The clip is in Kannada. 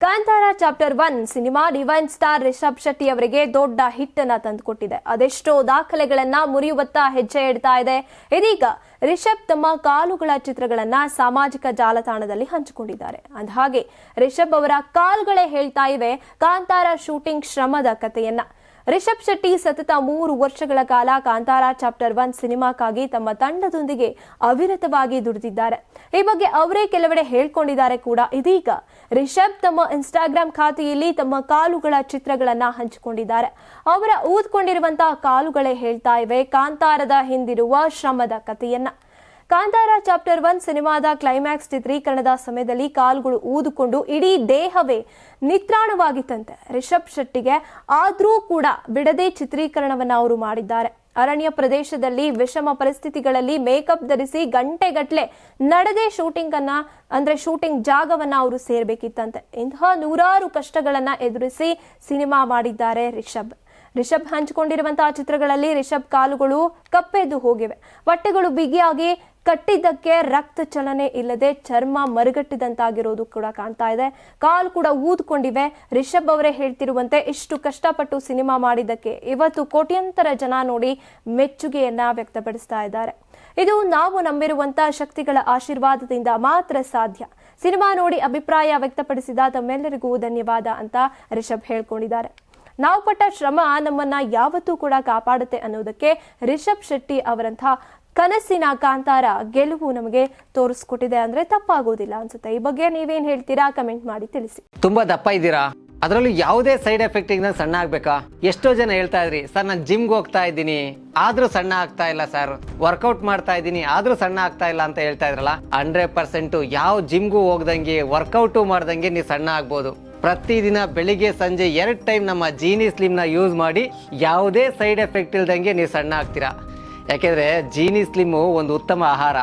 Kantara chapter 1 cinema divine star Rishab Shetty ಅವರಿಗೆ ದೊಡ್ಡ ಹಿಟ್ ಅನ್ನ ತಂದುಕೊಟ್ಟಿದೆ. ಅದೆಷ್ಟೋ ದಾಖಲೆಗಳನ್ನ ಮುರಿಯುವತ್ತ ಹೆಜ್ಜೆ ಇಡ್ತಾ ಇದೆ. ಇದೀಗ ರಿಷಬ್ ತಮ್ಮ ಕಾಲುಗಳ ಚಿತ್ರಗಳನ್ನ ಸಾಮಾಜಿಕ ಜಾಲತಾಣದಲ್ಲಿ ಹಂಚಿಕೊಂಡಿದ್ದಾರೆ. ಅಂದಹಾಗೆ ರಿಷಬ್ ಅವರ ಕಾಲ್ಗಳೇ ಹೇಳ್ತಾ ಇವೆ ಕಾಂತಾರ ಶೂಟಿಂಗ್ ಶ್ರಮದ ಕಥೆಯನ್ನ. ರಿಷಬ್ ಶೆಟ್ಟಿ ಸತತ 3 ವರ್ಷಗಳ ಕಾಲ ಕಾಂತಾರ ಚಾಪ್ಟರ್ 1 ಸಿನಿಮಾಕ್ಕಾಗಿ ತಮ್ಮ ತಂಡದೊಂದಿಗೆ ಅವಿರತವಾಗಿ ದುಡಿದಿದ್ದಾರೆ. ಈ ಬಗ್ಗೆ ಅವರೇ ಕೆಲವೆಡೆ ಹೇಳ್ಕೊಂಡಿದ್ದಾರೆ ಕೂಡ. ಇದೀಗ ರಿಷಬ್ ತಮ್ಮ ಇನ್ಸ್ಟಾಗ್ರಾಮ್ ಖಾತೆಯಲ್ಲಿ ತಮ್ಮ ಕಾಲುಗಳ ಚಿತ್ರಗಳನ್ನ ಹಂಚಿಕೊಂಡಿದ್ದಾರೆ. ಅವರ ಊದ್ಕೊಂಡಿರುವಂತಹ ಕಾಲುಗಳೇ ಹೇಳ್ತಾ ಇವೆ ಕಾಂತಾರದ ಹಿಂದಿರುವ ಶ್ರಮದ ಕಥೆಯನ್ನ. ಕಾಂತಾರ ಚಾಪ್ಟರ್ 1 ಸಿನಿಮಾದ ಕ್ಲೈಮ್ಯಾಕ್ಸ್ ಚಿತ್ರೀಕರಣದ ಸಮಯದಲ್ಲಿ ಕಾಲುಗಳು ಊದಿಕೊಂಡು ಇಡೀ ದೇಹವೇ ನಿತ್ರಾಣವಾಗಿತ್ತಂತೆ ರಿಷಬ್ ಶೆಟ್ಟಿಗೆ. ಆದ್ರೂ ಕೂಡ ಬಿಡದೆ ಚಿತ್ರೀಕರಣವನ್ನ ಅವರು ಮಾಡಿದ್ದಾರೆ. ಅರಣ್ಯ ಪ್ರದೇಶದಲ್ಲಿ ವಿಷಮ ಪರಿಸ್ಥಿತಿಗಳಲ್ಲಿ ಮೇಕಪ್ ಧರಿಸಿ ಗಂಟೆಗಟ್ಟಲೆ ನಡೆದೇ ಶೂಟಿಂಗ್ ಜಾಗವನ್ನ ಅವರು ಸೇರ್ಬೇಕಿತ್ತಂತೆ. ಇಂತಹ ನೂರಾರು ಕಷ್ಟಗಳನ್ನ ಎದುರಿಸಿ ಸಿನಿಮಾ ಮಾಡಿದ್ದಾರೆ ರಿಷಬ್ ಹಂಚಿಕೊಂಡಿರುವಂತಹ ಚಿತ್ರಗಳಲ್ಲಿ ರಿಷಬ್ ಕಾಲುಗಳು ಕಪ್ಪೆದ್ದು ಹೋಗಿವೆ. ಬಟ್ಟೆಗಳು ಬಿಗಿಯಾಗಿ ಕಟ್ಟಿದ್ದಕ್ಕೆ ರಕ್ತ ಚಲನೆ ಇಲ್ಲದೆ ಚರ್ಮ ಮರುಗಟ್ಟಿದಂತಾಗಿರೋದು ಕೂಡ ಕಾಣ್ತಾ ಇದೆ. ಕಾಲು ಕೂಡ ಊದ್ಕೊಂಡಿವೆ. ರಿಷಬ್ ಅವರೇ ಹೇಳ್ತಿರುವಂತೆ ಇಷ್ಟು ಕಷ್ಟಪಟ್ಟು ಸಿನಿಮಾ ಮಾಡಿದ್ದಕ್ಕೆ ಇವತ್ತು ಕೋಟ್ಯಂತರ ಜನ ನೋಡಿ ಮೆಚ್ಚುಗೆಯನ್ನ ವ್ಯಕ್ತಪಡಿಸ್ತಾ ಇದ್ದಾರೆ. ಇದು ನಾವು ನಂಬಿರುವಂತಹ ಶಕ್ತಿಗಳ ಆಶೀರ್ವಾದದಿಂದ ಮಾತ್ರ ಸಾಧ್ಯ. ಸಿನಿಮಾ ನೋಡಿ ಅಭಿಪ್ರಾಯ ವ್ಯಕ್ತಪಡಿಸಿದ ತಮ್ಮೆಲ್ಲರಿಗೂ ಧನ್ಯವಾದ ಅಂತ ರಿಷಬ್ ಹೇಳ್ಕೊಂಡಿದ್ದಾರೆ. ನಾವು ಪಟ್ಟ ಶ್ರಮ ನಮ್ಮನ್ನ ಯಾವತ್ತೂ ಕೂಡ ಕಾಪಾಡುತ್ತೆ ಅನ್ನೋದಕ್ಕೆ ರಿಷಬ್ ಶೆಟ್ಟಿ ಅವರಂತಹ ಕನಸಿನ ಕಾಂತಾರ ಗೆಲುವು ನಮಗೆ ತೋರಿಸ್ಕೊಟ್ಟಿದೆ ಅಂದ್ರೆ ತಪ್ಪಾಗೋದಿಲ್ಲ ಅನ್ಸುತ್ತೆ. ಈ ಬಗ್ಗೆ ನೀವೇನ್ ಹೇಳ್ತೀರಾ ಕಮೆಂಟ್ ಮಾಡಿ ತಿಳಿಸಿ. ತುಂಬಾ ದಪ್ಪ ಇದ್ದೀರಾ, ಅದರಲ್ಲೂ ಯಾವುದೇ ಸೈಡ್ ಎಫೆಕ್ಟ್ ಇಂದ ಸಣ್ಣ ಆಗ್ಬೇಕಾ? ಎಷ್ಟೋ ಜನ ಹೇಳ್ತಾ ಇದ್ರಿ ಸರ್ ನಾನು ಜಿಮ್ಗೆ ಹೋಗ್ತಾ ಇದ್ದೀನಿ ಆದ್ರೂ ಸಣ್ಣ ಆಗ್ತಾ ಇಲ್ಲ ಸರ್, ವರ್ಕೌಟ್ ಮಾಡ್ತಾ ಇದ್ದೀನಿ ಆದ್ರೂ ಸಣ್ಣ ಆಗ್ತಾ ಇಲ್ಲ ಅಂತ ಹೇಳ್ತಾ ಇದ್ರಲ್ಲ. 100% ಯಾವ ಜಿಮ್ಗೂ ಹೋಗ್ದಂಗೆ ವರ್ಕೌಟು ಮಾಡ್ದಂಗೆ ನೀವು ಸಣ್ಣ ಆಗ್ಬೋದು. ಪ್ರತಿದಿನ ಬೆಳಿಗ್ಗೆ ಸಂಜೆ 2 ಟೈಮ್ ನಮ್ಮ ಜೀನಿ ಸ್ಲಿಮ್ ನ ಯೂಸ್ ಮಾಡಿ ಯಾವುದೇ ಸೈಡ್ ಎಫೆಕ್ಟ್ ಇಲ್ದಂಗೆ ನೀವು ಸಣ್ಣ ಆಗ್ತೀರಾ. ಯಾಕೆಂದ್ರೆ ಜೀನಿ ಸ್ಲಿಮ್ ಒಂದು ಉತ್ತಮ ಆಹಾರ.